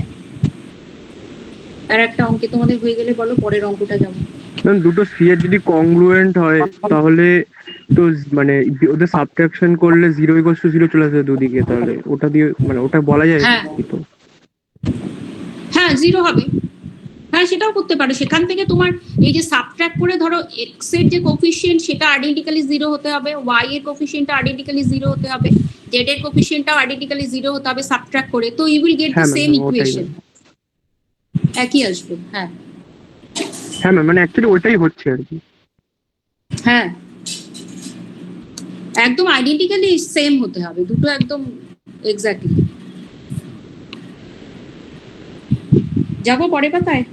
আর একটা অঙ্কে তোমাদের হয়ে গেলে বলো, পরের অঙ্কটা যাবো। ম্যাম দুটো স্ফিয়ার যদি কংগ্রুয়েন্ট হয় তাহলে তো মানে ওদের সাবট্রাকশন করলে 0 ইকুয়ালস টু 0 চলে আসবে দুদিকে, তাহলে ওটা দিয়ে মানে ওটা বলা যায় হ্যাঁ। কি? তো হ্যাঁ 0 হবে। হ্যাঁ সেটাও করতে পারো। সেখান থেকে তোমার এই যে সাবট্রাক্ট করে ধরো x এর যে কোফিশিয়েন্ট সেটা আইডেন্টিক্যালি 0 হতে হবে, y এর কোফিশিয়েন্টটা আইডেন্টিক্যালি 0 হতে হবে, z এর কোফিশিয়েন্টটাও আইডেন্টিক্যালি 0 হতে হবে সাবট্রাক্ট করে। তো ইউ উইল গেট দ্য হ্যাঁ, সেম ma'am, ওটাই ইকুয়েশন, একই আসবে। হ্যাঁ হ্যাঁ ম্যাম, মানে অ্যাকচুয়ালি ওইটাই হচ্ছে আর কি। হ্যাঁ একদম আইডেন্টিক্যালি সেম হতে হবে, দুটো একদম এক্স্যাক্টলি। যাবো পরের পাতায়।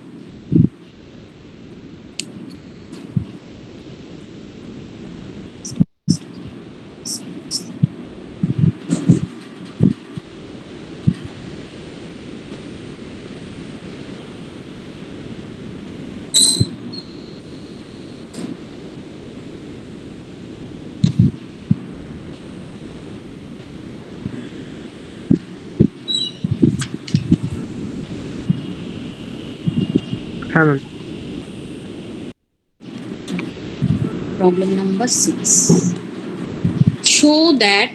হ্যাঁ ma'am. Problem number 6. Show that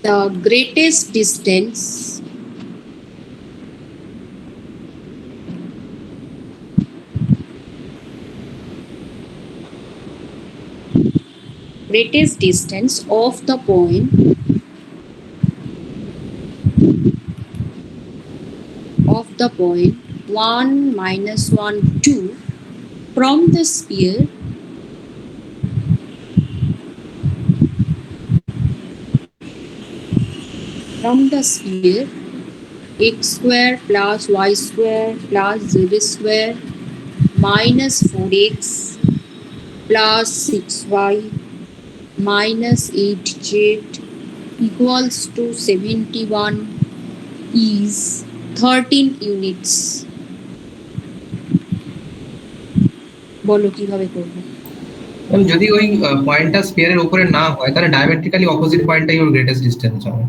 the greatest distance of the point of the point 1, -1, 2 from the sphere x square plus y square plus z square minus 4x plus 6y minus 8z equals to 71 is 13 units. বলো কিভাবে করবো? এবং যদি ওই পয়েন্টটা স্পিয়ারের উপরে না হয় তাহলে ডায়ামেট্রিক্যালি অপোজিট পয়েন্টটাই ওর গ্রেটেস্ট ডিসটেন্স হবে।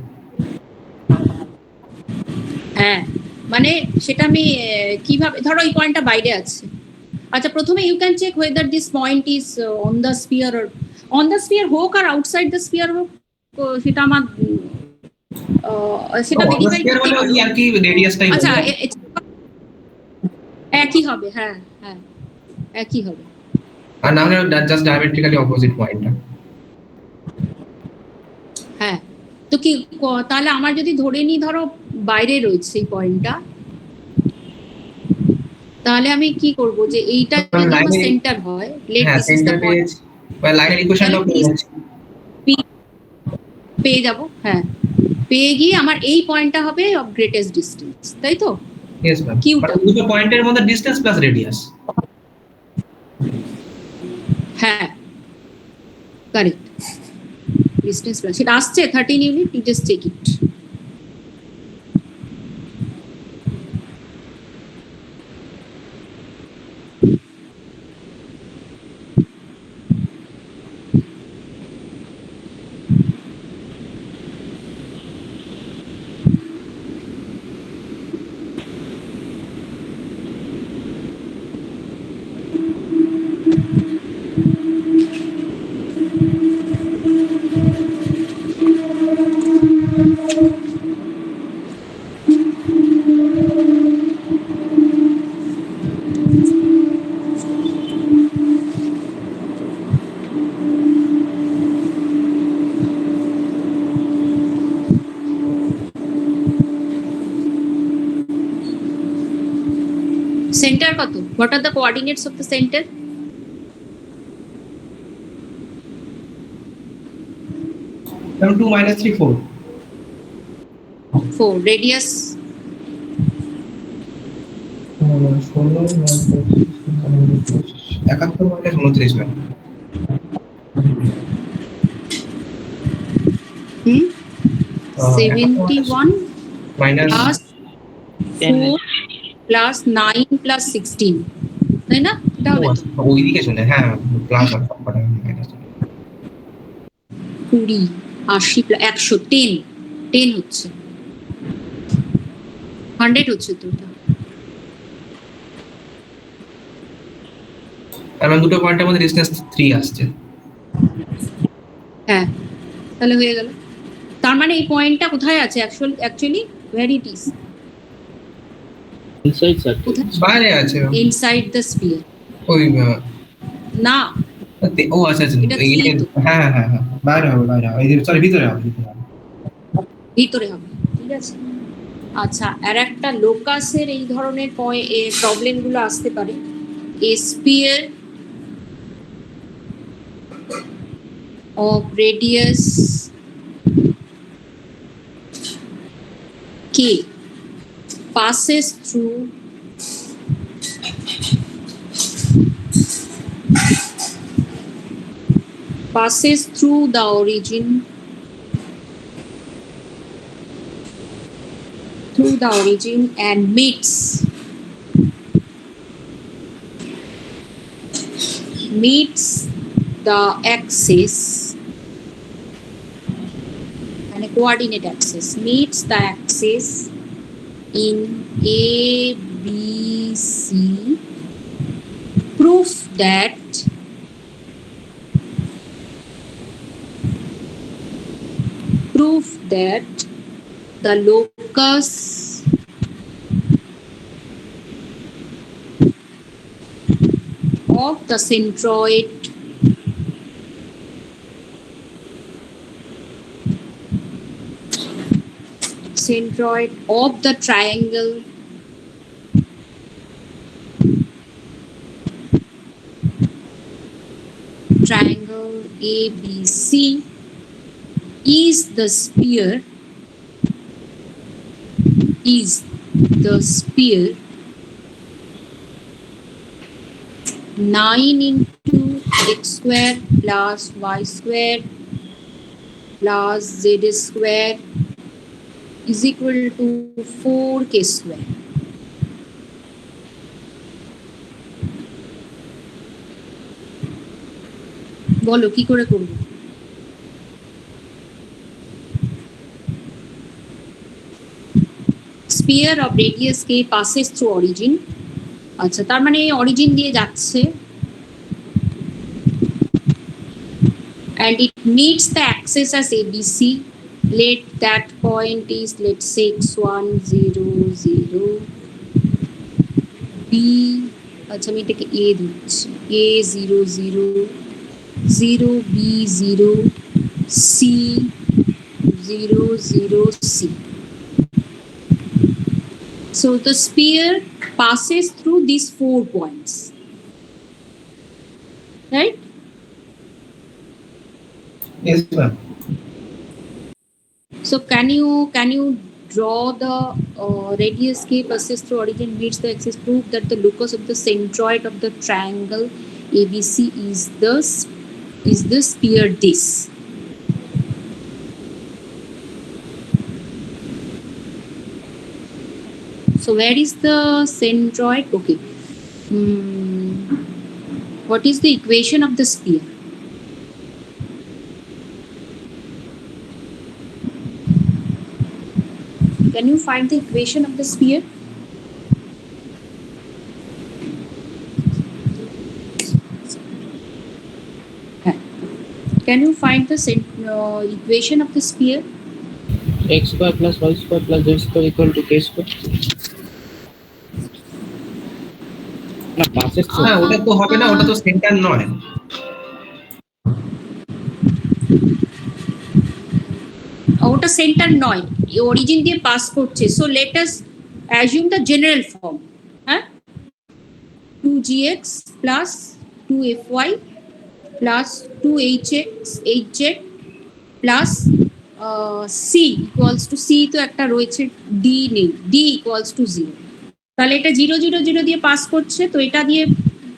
হ্যাঁ, মানে সেটা আমি কিভাবে, ধরো এই পয়েন্টটা বাইরে আছে। আচ্ছা, প্রথমে you can check whether this point is on the sphere or on the sphere হোক আর আউটসাইড দ্য স্পিয়ার হোক, সেটা আমার সেটা ভেরিফাই স্পিয়ার করতে হলে ওই পারো। আর কি রেডিয়াসটাই আচ্ছা, একই হবে, হ্যাঁ হ্যাঁ একই হবে। আর না হলে জাস্ট ডায়ামেট্রিক্যালি অপোজিট পয়েন্টটা। হ্যাঁ, তো কি তাহলে আমার যদি ধরে নিই ধরো বাইরে রয়েছে এই পয়েন্টটা, তাহলে আমি কি করব যে এইটা যদি আমার সেন্টার হয়, লেট হ্যাঁ, this is the centre point, বা লাইনের ইকুয়েশনটাও পেয়ে যাব। হ্যাঁ, পেয়ে গিয়ে আমার এই পয়েন্টটা হবে অফ গ্রেটেস্ট ডিসটেন্স, তাই তো? ইয়েস ম্যাম, কিউটা। দুটো পয়েন্টের মধ্যে ডিসটেন্স প্লাস রেডিয়াস। হ্যাঁ, কারেক্ট, ডিসটেন্স প্লাস সেটা আসছে 13 unit, you just check it. Centre কত? What are the coordinates of the centre? From 2 minus 3 4 4 radius 71 minus 29 ma'am. Hmm 71 minus plus 4 plus 9 plus 16, তাই না? এটা হবে ওইদিকে শুনে, হ্যাঁ প্লাস আর সবকটা মাইনাস 20 80 প্লাস 110 10 হচ্ছে 100 হচ্ছে তো এটা। আর মানে দুটো পয়েন্টের মধ্যে ডিসটেন্স 3 আসছে। হ্যাঁ, তাহলে হয়ে গেল। তার মানে এই পয়েন্টটা কোথায় আছে actually? where it is? Inside circle কোথায়? বাইরে আছে ইনসাইড দ্য স্পিয়ার। ওই না, ও আচ্ছা আচ্ছা, এটা এই three তো। হ্যাঁ হ্যাঁ হ্যাঁ বাইরে হবে এই সরি ভিতরে হবে ভিতরে হবে, ঠিক আছে। আচ্ছা, আর একটা লোকাসের এই ধরনের প্রবলেমগুলো আসতে পারে। এ spear of radius k passes through the origin and meets the axis and a coordinate axis, meets the axis in A, B, C. Proof that the locus of the centroid of the triangle ABC is the sphere 9 into x square plus y square plus z square is equal to 4k square. বলো কি করে করব? Sphere of radius k passes through origin. আচ্ছা, তার মানে origin দিয়ে যাচ্ছে and it meets the axis as ABC. Let that point is, let's say, x1 0 0 b, আচ্ছা আমি এটাকে a দিচ্ছি, a 0 0 0 b 0 c 0 0 c. So the sphere passes through these 4 points, right? Yes, ma'am. So can you draw the radius k passes through origin meets the axis? Prove that the locus of the centroid of the triangle ABC is the sphere this. So where is the centroid? Okay. What is the equation of the sphere? Can you find the equation of the sphere? Can you find the equation of the sphere? x square plus y square plus z square equal to k square. না passes through. হ্যাঁ, ওটা তো হবে না, ওটা তো centre নয়। ওটা সেন্টার নয়, অরিজিন দিয়ে পাস করছে। So let us assume the general form, হ্যাঁ, 2gx plus 2fy plus 2hz plus c equals to, c তো একটা রয়েছে, d নেই, d ইকুয়ালস টু 0। তাহলে এটা 0 0 0 দিয়ে পাস করছে, তো এটা দিয়ে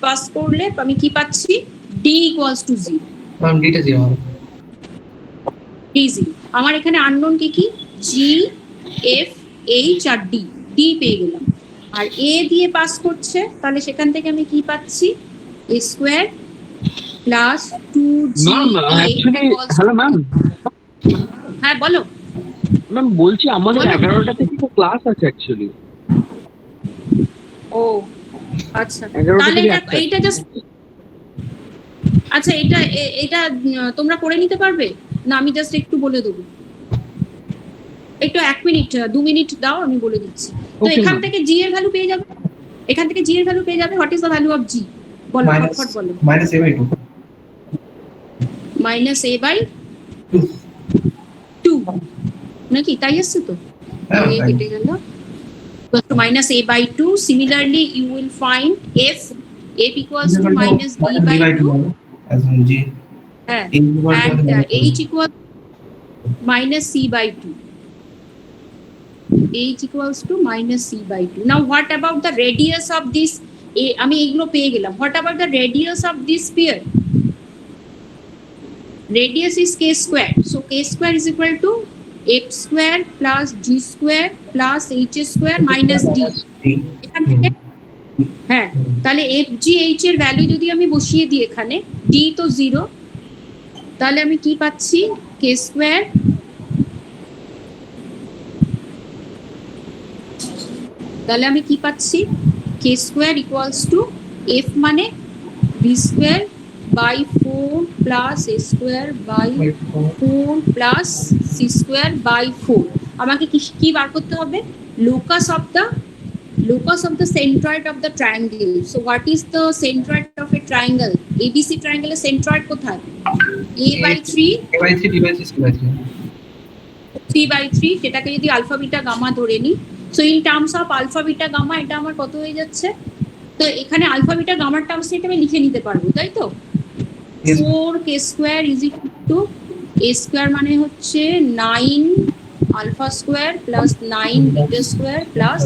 পাস করলে আমি কি পাচ্ছি? d equals to 0। ম্যাম ডিটা 0 হবে। ইজি। আমার এখানে আননোন কি কি? জি, F, H R D. D পেয়ে গেলাম। আর এ দিয়ে পাস করছে, তাহলে সেখান থেকে আমি কি পাচ্ছি? এ স্কোয়ার প্লাস 2জি। Hello ma'am. হ্যাঁ বলো ম্যাম, বলছি আমাদের বলো। 11টা থেকে তো ক্লাস আছে অ্যাকচুয়ালি। ও আচ্ছা, 11টা তাহলে থেকে এইটা জাস্ট, আচ্ছা এটা এটা তোমরা করে নিতে পারবে না? আমি জাস্ট একটু বলে দেবো, একটু 1 মিনিট 2 মিনিট দাও, আমি বলে দিচ্ছি। তো Okay, এখান ma'am. থেকে জি এর ভ্যালু পেয়ে যাবে, এখান থেকে জি এর ভ্যালু পেয়ে যাবে। What is the value of g? বলো ফটফট বলো। Minus a/2 minus a by 2 নাকি? তাই আসছে তো, হ্যাঁ, এ কেটে গেল, minus a by 2। Similarly you will find f equals to minus b by 2, as in g হ্যাঁ, a equal to and h equal minus c by 2. h equals to minus c by 2. Now what about the radius of this? আমি এগুলো পেয়ে গেলাম। What about the radius of this sphere? Radius is k square. So k square is equal to f square plus g square plus h square minus d. এখান থেকে হ্যাঁ, তাহলে f g h এর value যদি আমি বসিয়ে দিই এখানে, d তো 0, তাহলে আমি কি পাচ্ছি? k স্কয়ার তাহলে আমি কি পাচ্ছি? k square equals to f মানে b square by 4 plus a square by 4 plus c square by 4। আমাকে কি বার করতে হবে? Locus of the centroid of the triangle. So what is the centroid of a triangle? ABC triangle এর centroid কোথায়? a by 3 b by 3 c by 3 3/3, যেটাকে যদি alpha beta gamma ধরে নিই, so in terms of alpha beta gamma এটা আমার কত হয়ে যাচ্ছে? তো এখানে আলফা বিটা গামার টার্মস এটা আমি লিখে নিতে পারবো, তাই তো? 4k square is equal to a square মানে হচ্ছে 9 alpha square plus 9 beta square plus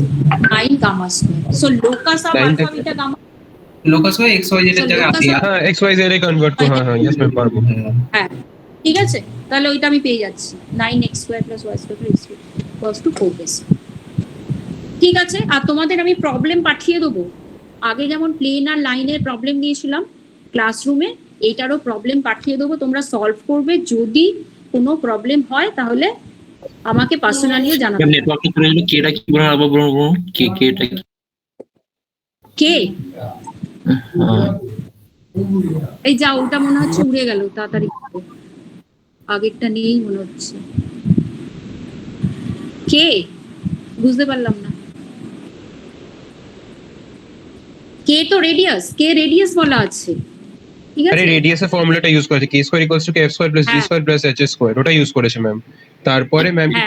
9 gamma square. So locus of alpha beta gamma, locus হয় x y z এর জায়গায় আছে। হ্যাঁ, x y z এ কনভার্ট করো। হ্যাঁ, ইয়েস ম্যাম, পারবো। হ্যাঁ, ঠিক আছে, তাহলে ওইটা আমি পেয়ে যাচ্ছি 9x square plus y square equals to 4x। ঠিক আছে, আর তোমাদের আমি প্রবলেম পাঠিয়ে দেবো। আগে যেমন প্লেন আর লাইনের প্রবলেম দিয়েছিলাম ক্লাসরুমে, এইটারও প্রবলেম পাঠিয়ে দেবো, তোমরা সলভ করবে। যদি কোনো প্রবলেম হয় তাহলে আমাকে পার্সোনালিও জানাবে। ম্যাম নেটওয়ার্কটা করে গেলে কেটা কি বলেন আবার বলুন, কেটা কি? কে হ্যাঁ। এই যা, ওটা মনে হচ্ছে উড়ে গেল, তাড়াতাড়ি করো। আগেরটা নেই মনে হচ্ছে। কে বুঝতে পারলাম না। কে তো রেডিয়াস, কে রেডিয়াস বলা আছে, ঠিক আরে আছে। রেডিয়াসের ফর্মুলাটা ইউজ করেছে, k square equals two kf square plus g square plus h square, ওটা ইউজ করেছে ম্যাম। তারপরে ম্যাম